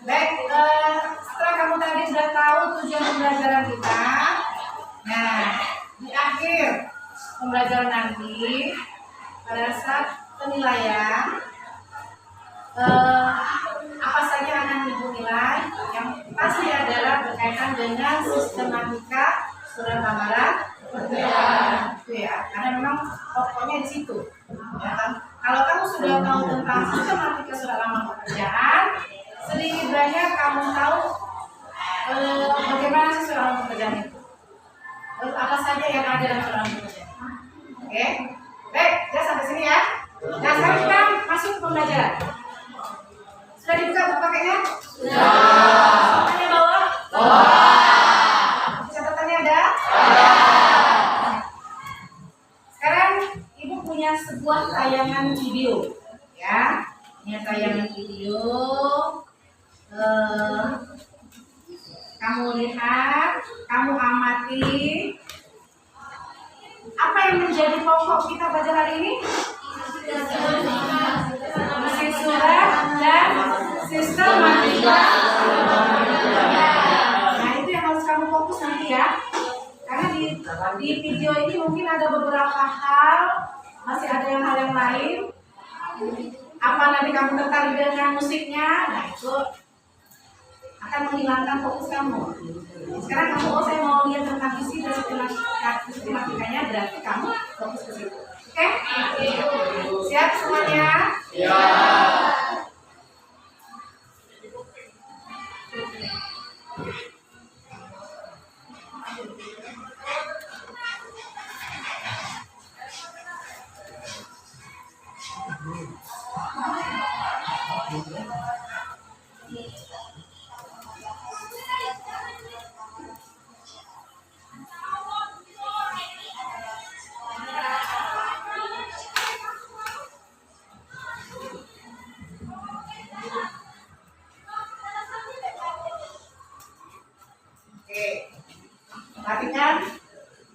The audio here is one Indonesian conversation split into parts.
Baik, setelah kamu tadi sudah tahu tujuan pembelajaran kita, nah di akhir pembelajaran nanti pada saat penilaian apa saja akan ibu nilai, yang pasti adalah berkaitan dengan sistematika surat lamaran pekerjaan, itu ya, karena memang pokoknya di situ. Ya kan? Kalau kamu sudah tahu tentang sistematika surat lamaran pekerjaan, sedikit banyak kamu tahu bagaimana sih surat lamaran pekerjaan itu, apa saja yang ada dalam surat lamaran pekerjaan. Oke, baik, ya sampai sini ya. Nah sekarang kita masuk ke pembelajaran. Sudah dibuka buku pakainya? Sudah. Catatannya bawah? Bawah. Catatannya ada? Ada. Sekarang ibu punya sebuah tayangan video, ya. Ini tayangan video. Kamu lihat, kamu amati. Apa yang menjadi pokok kita pada hari ini? Isi surat dan sistematika. Nah itu yang harus kamu fokus nanti ya. Karena di video ini mungkin ada beberapa hal, masih ada hal yang lain. Apa nanti kamu tertarik dengan musiknya? Nah itu akan menghilangkan fokus kamu. Sekarang kamu, saya mau lihat tentang isi dan sistematikanya, berarti kamu fokus ke situ. Oke? Siap semuanya? Siap. Perhatikan,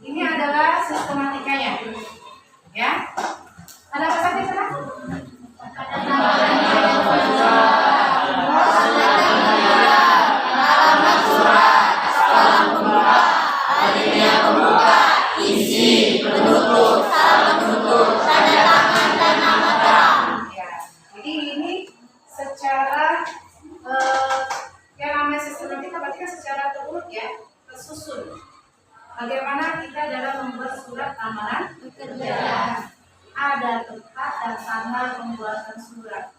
ini adalah sistematikanya, ya. Ada apa saja sana? Alamat surat, salam pembuka, alinea pembuka, isi, penutup, salam penutup, tanda tangan dan nama terang. Ya, jadi ini secara yang namanya sistematika berarti kan secara terurut ya, tersusun. Bagaimana kita dalam membuat surat lamaran pekerjaan, ada tempat dan tanggal pembuatan surat,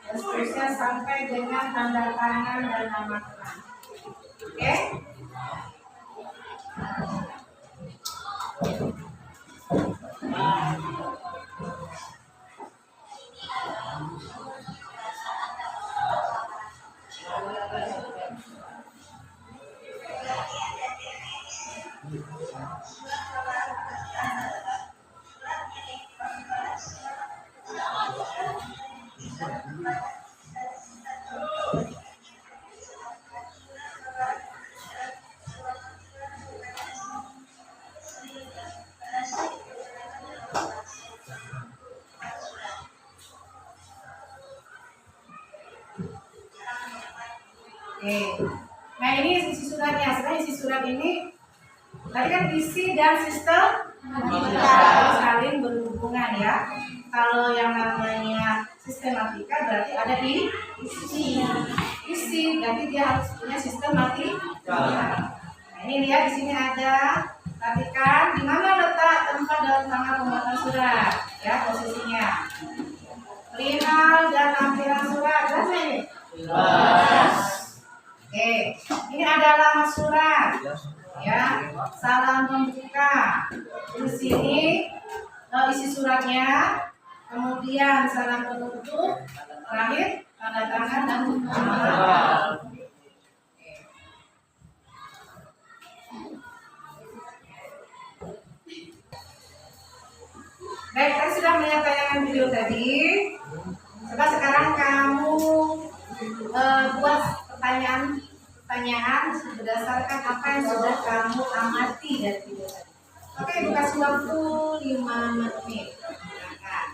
dan seterusnya sampai dengan tanda tangan dan nama terang. Oke? Oke. Nah ini isi suratnya. Sebenarnya isi surat ini tadi kan isi dan sistem saling berhubungan ya. Kalau yang namanya sistematika berarti ada di isi berarti dia harus punya sistematika. Nah ini lihat di sini ada, perhatikan di mana letak tempat dalam tanggal pembuatan surat ya, posisinya. Perihal dan tampilan surat, jelas ini? Jelas. Oke, ini ada alamat surat, ya, salam pembuka. Di sini isi suratnya, kemudian salam penutup, terakhir tanda tangan dan nama. Baik, saya sudah melihat tayangan video tadi. Coba sekarang kamu buat pertanyaan berdasarkan apa yang sudah kamu amati dari video tadi. Oke, ibu kasih waktu 5 menit. Silakan.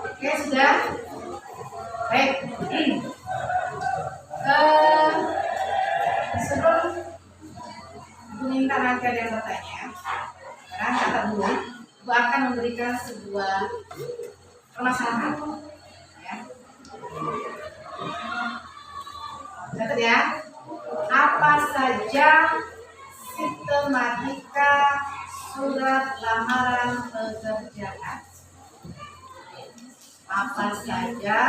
Oke, sudah. Baik. Sebelum minta nanti ada yang bertanya, sekarang kata dulu, Bu akan memberikan sebuah permasalahan. Ya. Catat ya. Apa saja sistematika surat lamaran pekerjaan? Apa saja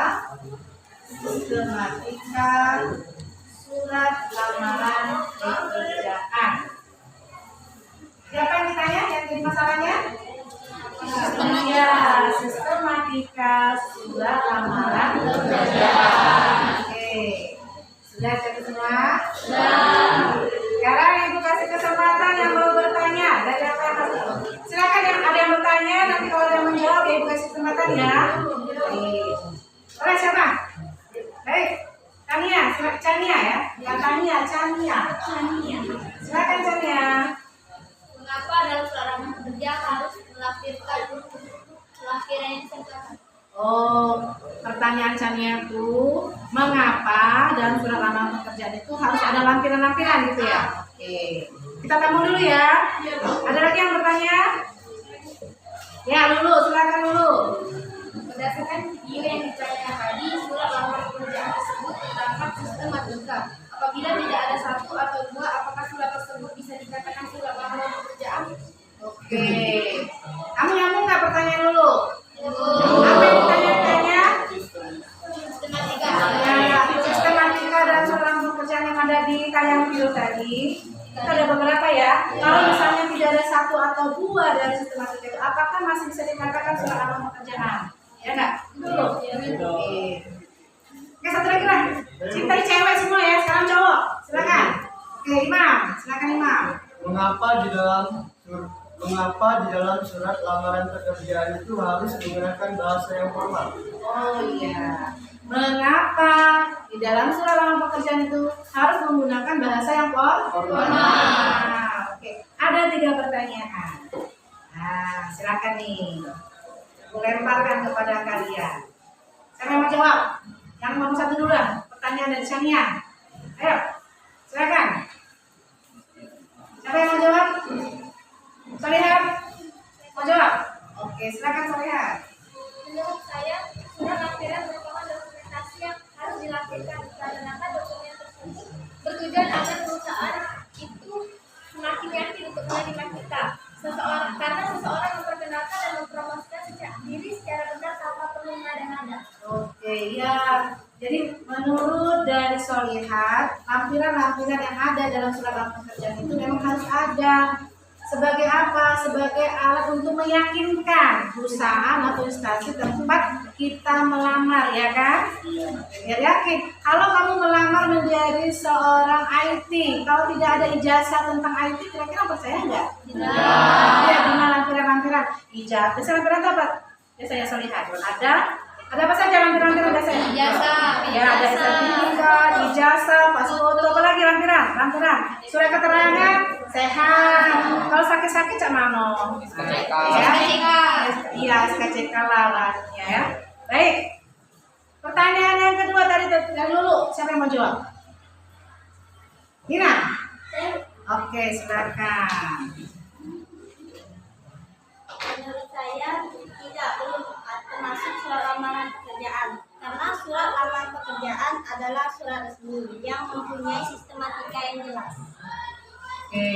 sistematika surat lamaran pekerjaan? Siapa yang ditanya? Yang jadi masalahnya? Ya, sistematika surat lamaran pekerjaan. Oke, sudah catat semua? Sudah. Sekarang Ibu kasih kesempatan yang mau bertanya. Dari apa yang kasih? Silakan yang ada yang bertanya. Nanti kalau ada yang menjawab, ya Ibu kasih kesempatan ya. Oleh siapa? Baik, Chania, Chania ya. Bukan Tania, Chania. Silakan Chania. Mengapa dalam seorang pekerja harus melampirkan yang singkat? Oh, pertanyaan Chania itu mengapa dalam surat lamaran pekerjaan itu harus ada lampiran-lampiran gitu ya? Oke, kita tamu dulu ya. Ada lagi yang bertanya? Ya, Lulu, silakan Lulu. Berdasarkan video yang ditanyakan tadi, surat lamaran pekerjaan tersebut terdapat sistematika. Apabila tidak ada satu atau dua, apakah surat tersebut bisa dikatakan surat lamaran pekerjaan? Oke, kamu nyambung nggak pertanyaan Lulu? Apa yang ditanya-tanya? Sistematika. Ya, sistematika dalam surat lamaran pekerjaan yang ada di tayangan video tadi. Itu ada beberapa ya. Kalau misalnya tidak ada satu atau dua dari sistematika itu, apakah masih bisa dikatakan surat lamaran pekerjaan? Ya enggak? Dulu. Oke, satu lagi lah. Cintai cewek semua ya, sekarang cowok. Silakan. Oke, Imam. Silakan Imam. Mengapa di dalam surat lamaran pekerjaan itu harus menggunakan bahasa yang formal? Oh iya. Mengapa di dalam surat lamaran pekerjaan itu harus menggunakan bahasa yang formal? Oke, ada 3 pertanyaan. Nah, silakan nih. Aku lemparkan kepada kalian. Siapa yang mau jawab? Yang nomor 1 dulu lah. Pertanyaan dari Chania. Ayo, silakan. Siapa yang mau jawab? Solihat, mau jawab? Oke, silakan Solihat. Menurut saya, surat lampiran merupakan dokumentasi yang harus dilampirkan karena dokumen tersebut bertujuan agar perusahaan itu semakin yakin untuk menerima kita. Karena seseorang memperkenalkan dan mempromosikan diri secara benar tanpa perlu mengada-ngada. Oke, ya. Jadi menurut dari Solihat, lampiran-lampiran yang ada dalam surat lamaran pekerjaan itu memang harus ada. Sebagai apa? Sebagai alat untuk meyakinkan perusahaan atau instansi tempat kita melamar, ya kan? Biar yakin. Kalau kamu melamar menjadi seorang IT, kalau tidak ada ijazah tentang IT, kira-kira percaya nggak? Tidak. Ya, dengan lampiran-lampiran ijazah. Biasanya lampiran apa? Biasanya Solihat. Ada apa saja lampiran-lampiran biasanya? Ya, ada sertifikat, ijazah, pas foto, apa lagi lampiran? Surat keterangan sehat. Kalau sakit-sakit cak mano? Ya, iya SKCK lah ya. Baik. Pertanyaan yang kedua dari Lulu, siapa yang mau jawab? Nina? Oke, silakan. Menurut saya tidak belum termasuk surat lamaran pekerjaan karena surat lamaran pekerjaan adalah surat resmi yang mempunyai sistematika yang jelas. Oke.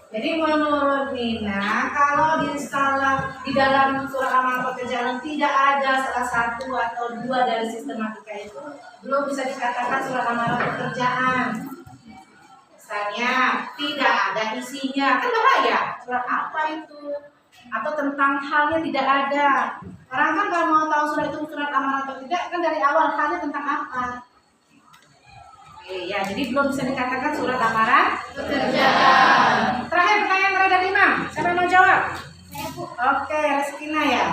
Jadi menurut Nina, kalau di dalam surat lamaran pekerjaan tidak ada salah satu atau dua dari sistematika itu, belum bisa dikatakan surat lamaran pekerjaan. Misalnya tidak ada isinya, kan bahaya. Surat apa itu? Atau tentang halnya tidak ada. Orang kan kalau mau tahu surat itu surat lamaran atau tidak, kan dari awal halnya tentang apa. Oke, ya, jadi belum bisa dikatakan surat lamaran pekerjaan. Terakhir pertanyaan dari Imam. Siapa yang mau jawab? Saya Bu. Oke, Reskina ya.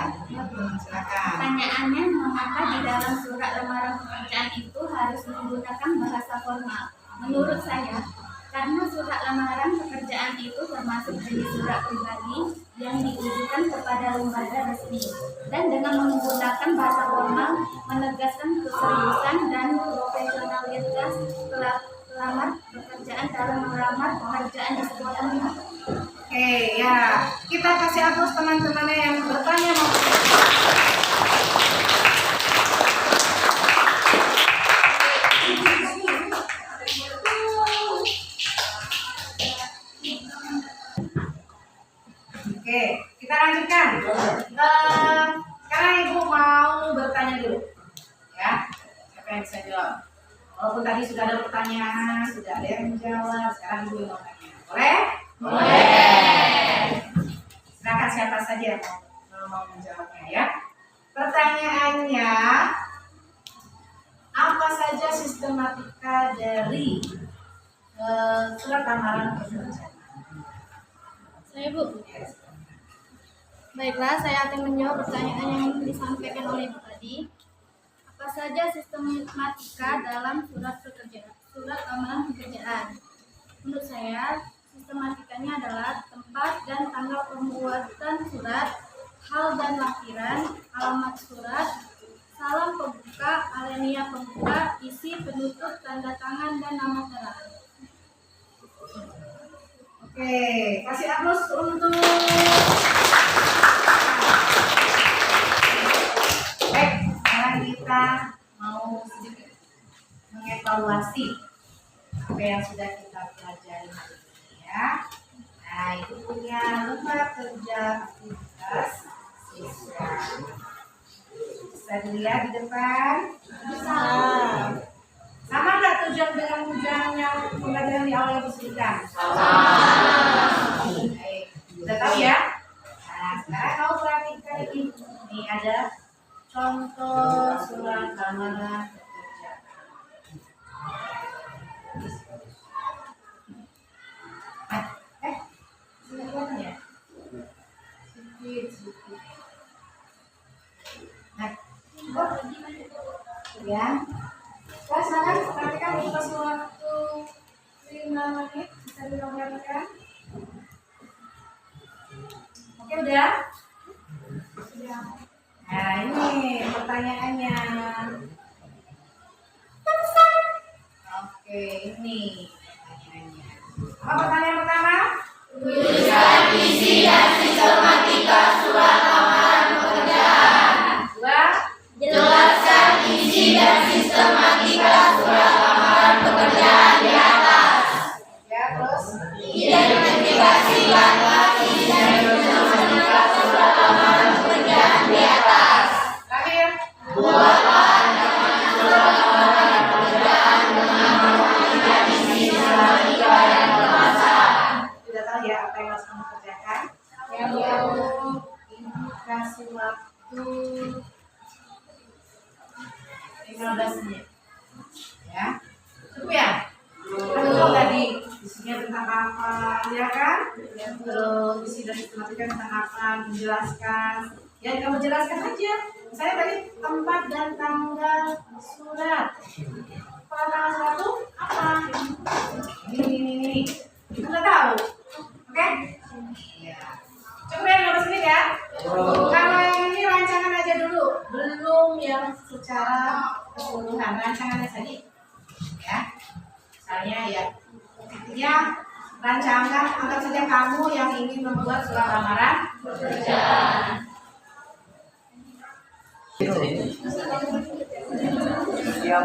Silakan. Pertanyaannya, mengapa di dalam surat lamaran pekerjaan itu harus menggunakan bahasa formal? Menurut saya, karena surat lamaran pekerjaan itu termasuk jenis surat pribadi yang ditujukan kepada lembaga resmi dan dengan menggunakan bahasa formal menegaskan keseriusan dan profesionalitas pelamar pekerjaan dalam melamar pekerjaan di sebuah tempat. Oke, ya. Kita kasih aplaus teman-temannya yang bertanya mau. Oke, kita lanjutkan. Sekarang Ibu mau bertanya dulu, ya. Siapa yang bisa jawab? Walaupun tadi sudah ada pertanyaan, sudah ada yang menjawab. Sekarang Ibu yang mau tanya. Boleh? Boleh. Silakan siapa saja yang mau menjawabnya, ya. Pertanyaannya, apa saja sistematika dari surat lamaran pekerjaan? Saya Bu. Baiklah, saya akan menjawab pertanyaan yang disampaikan oleh Ibu tadi. Apa saja sistematika dalam surat lamaran pekerjaan? Menurut saya, sistematikanya adalah tempat dan tanggal pembuatan surat, hal dan lampiran, alamat surat, salam pembuka, alinea pembuka, isi penutup, tanda tangan, dan nama terang. Oke, kasih aplaus untuk. Baik, sekarang kita mau sedikit mengevaluasi apa yang sudah kita pelajari hari ini, ya. Nah, itu punya lembar kerja aktivitas siswa. Bisa dilihat di depan? Bisa. Sama nggak tujuan dengan tujuan yang pembelajaran di awal yang disebutkan? Sama. Baik, udah tahu ya? Nah, sekarang kau perhatikan ini. Ini ada contoh surat lamaran pekerjaan. Sudah ya? Sedikit. Nah, ya. Sekarang perhatikan buka waktu 5 menit. Bisa diperhatikan. Oke, udah? Sudah. Nah, ini pertanyaannya. Oke, ini pertanyaannya. Apa pertanyaan pertama? Tuliskan isi dan sistematika surat lamaran pekerjaan. Dua, jelaskan isi dan sistematika surat lamaran pekerjaan di atas. Ya, terus identifikasikanlah isi dan sistematika surat lamaran pekerjaan di atas. Terakhir, buatlah surat lamaran pekerjaan dengan memastikan isi sistematika yang bermasalah. Sudah tahu ya apa yang harus kamu kerjakan? Yang ini kasih waktu 15 menit. Ya, cukup ya? Cukup tadi isinya tentang apa, ya kan? Terus isi dan sistematika tentang apa, menjelaskan. Ya, kamu jelaskan aja. Saya tadi tempat dan tanggal surat. Kalau tanggal surat itu apa? Ini. Anda tahu? Oke? Iya. Cukup ya 15 menit ya? Kalau yang ini rancangan aja dulu, belum yang secara bukan rancangannya saja. Ya, misalnya ya, rancangan anggap saja kamu yang ingin membuat surat lamaran pekerjaan. Siap,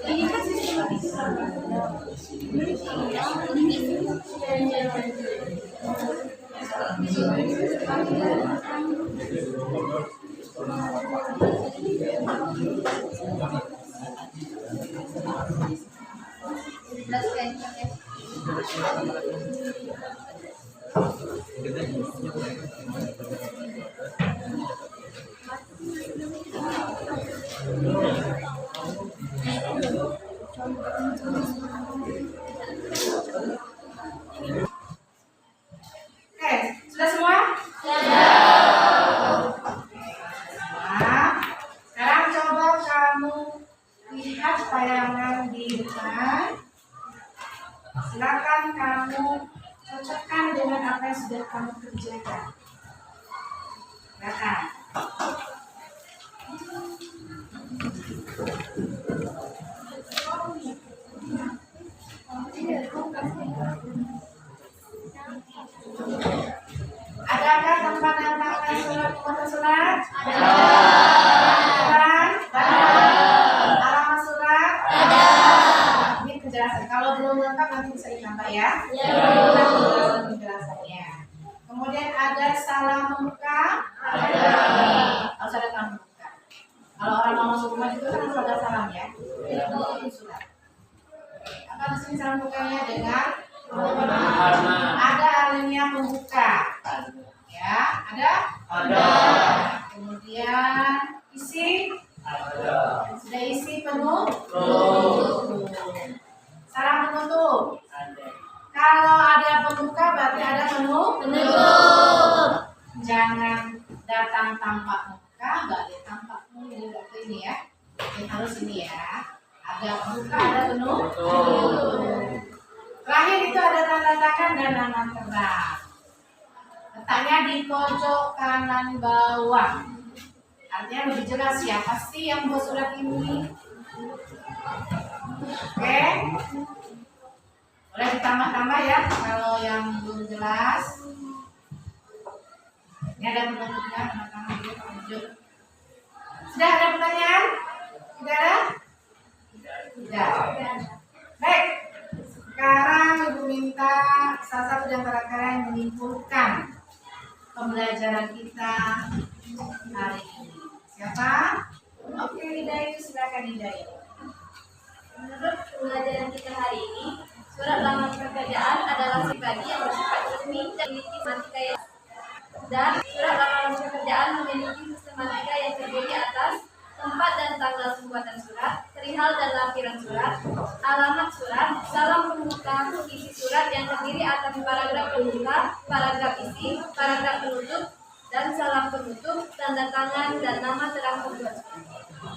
Ini kan sistematis. Oke, sudah semua? Nah, sekarang coba kamu lihat tayangan di depan. Silakan kamu cocokkan dengan apa yang sudah kamu kerjakan. Silakan. Adakah tempat letakkan surat pembuatan surat? Ada. Alamat surat? Ada. Ini penjelasan. Kalau belum lengkap nanti bisa ditambah ya. Penjelasannya. Kemudian ada salam membuka? Ada. Harus ada salam membuka. Kalau orang mau masuk rumah juga kan harus ada salam ya. Surat. Apa di sini salam bukanya dengan ada alinea pembuka. Ya, ada? Ada. Kemudian isi? Ada. Sudah isi penuh? Salam penutup? Ada. Kalau ada pembuka berarti ada penutup. Jangan datang tanpa muka, balik tanpa penutup. Berarti ini ya. Ini harus ini ya. Ada pembuka, ada penutup. Terakhir itu ada tanda tangan dan nama terang. Letaknya di pojok kanan bawah. Artinya lebih jelas siapa sih yang buat surat ini. Oke. Boleh ditambah-tambah ya kalau yang belum jelas. Ini ada penutupnya, tanda tangan dulu penunjuk. Sudah ada pertanyaan? Tidak ada? Tidak. Baik. Sekarang Ibu minta salah satu di antara kalian menyimpulkan pembelajaran kita hari ini. Siapa? Oke, Hidayah, silakan Hidayah. Menurut pembelajaran kita hari ini, surat lamaran pekerjaan adalah pribadi yang bersifat resmi dan memiliki sistematika dan surat lamaran pekerjaan memiliki sistematika yang terdiri atas tempat dan tanggal pembuatan surat, perihal dan lampiran surat, alamat surat, salam pembuka, isi surat yang terdiri atas paragraf pembuka, paragraf isi, paragraf penutup, dan salam penutup, tanda tangan, dan nama terang pembuat surat.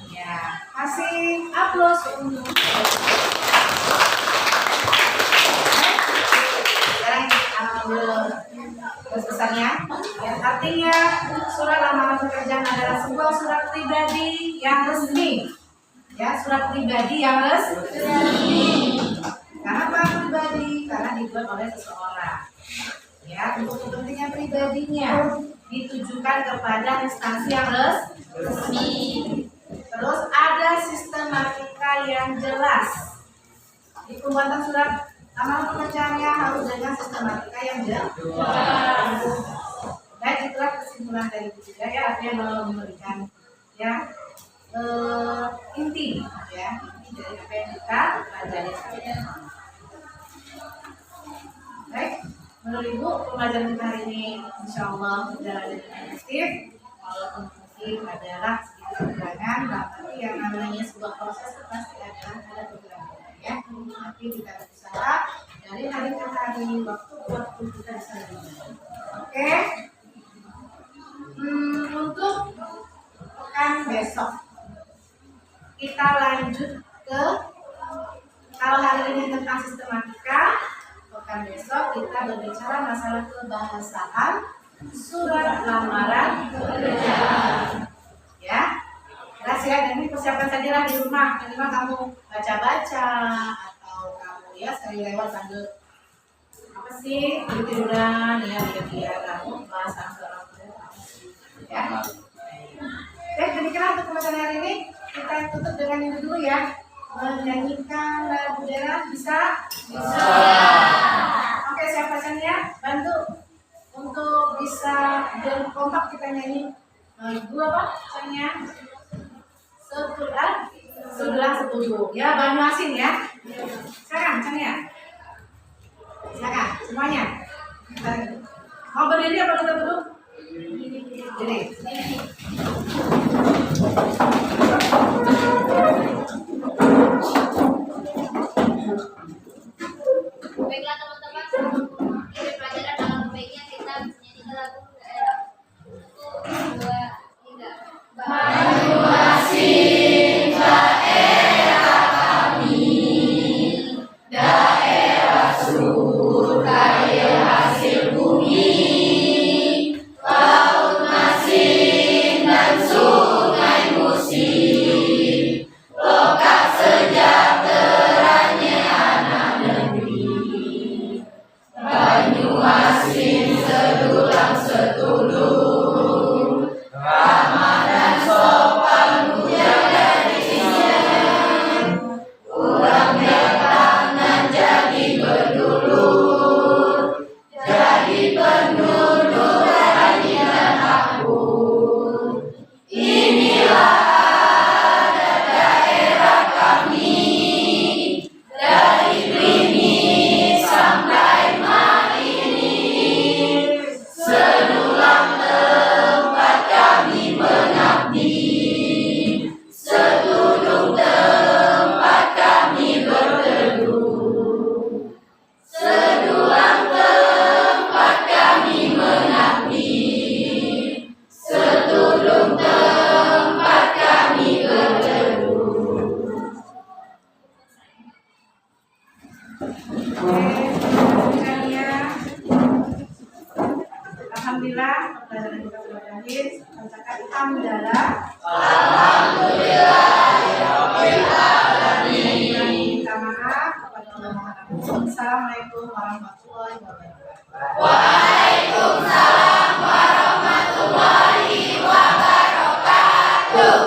Ya, kasih aplaus untuk. Sekarang ambil besarnya. Yang artinya surat lamaran pekerjaan adalah sebuah surat pribadi yang resmi. Ya, surat pribadi yang resmi. Kenapa pribadi? Karena dibuat oleh seseorang. Ya, untuk kepentingan pribadinya ditujukan kepada instansi yang resmi. Terus ada sistematika yang jelas. Di pembuatan surat lamaran pekerjaannya harus dengan sistematika yang jelas. Baik, itulah kesimpulan dari Bu Ida ya, artinya memberikan ya inti ya, inti dari apa yang kita pelajari. Baik, menurut Ibu pembelajaran kita hari ini insya Allah berjalan dengan positif, walaupun mungkin adalah sedikit kekurangan, tapi yang namanya sebuah proses itu pasti ada kekurangan ya. Nanti kita berusaha dari hari ke hari, waktu kita bisa lebih baik. Oke. Untuk pekan besok kita lanjut ke, kalau hari ini tentang sistematika, pekan besok kita berbicara masalah kebahasaan surat lamaran kerja. Ya, rahasia ini persiapkan sajalah di rumah. Minimal kamu baca-baca atau kamu ya sekali lewat sambil apa sih tiduran ya biar kamu bahasa Arab ya. Baik, demikian untuk pembelajaran hari ini. Kita tutup dengan ini dulu ya. Menyanyikan lagu daerah bisa? Bisa. Oke, siapa saja bantu untuk bisa kompak kita nyanyi. Lagu apa? Misalnya sebelah setuju. Ya, Banu Asin ya. Sekarang, misalnya. Silakan semuanya. Mau berdiri apa kita duduk? Berdiri. Baiklah teman-teman, ini pelajaran dalam baiknya kita menyanyikan lagu daerah. 1, 2, 3. Banyuasin daerah kami, daerah subur kaya hasil bumi, laut masin dan sungai musim, lokasi sejahteranya anak negeri. Banyuasin sedulang setulung, ramah dan sopan mulia dirinya, urang tangan jadi pendulur, jadi pendulur hati dan ampun. Inilah daerah kami, dari Klinik sampai Marini, sedulang tempat kami mengabdi, setudung tempat kami berteduh, sedulang tempat kami mengabdi, setudung tempat kami berteduh. Alhamdulillah, pelajaran kita sudah berakhir. Bacakan hamdalah. Alhamdulillah, rabbil alamin. Minta maaf kepada Allah Maha Pengampun. Assalamualaikum warahmatullahi wabarakatuh. Waalaikumsalam warahmatullahi wabarakatuh.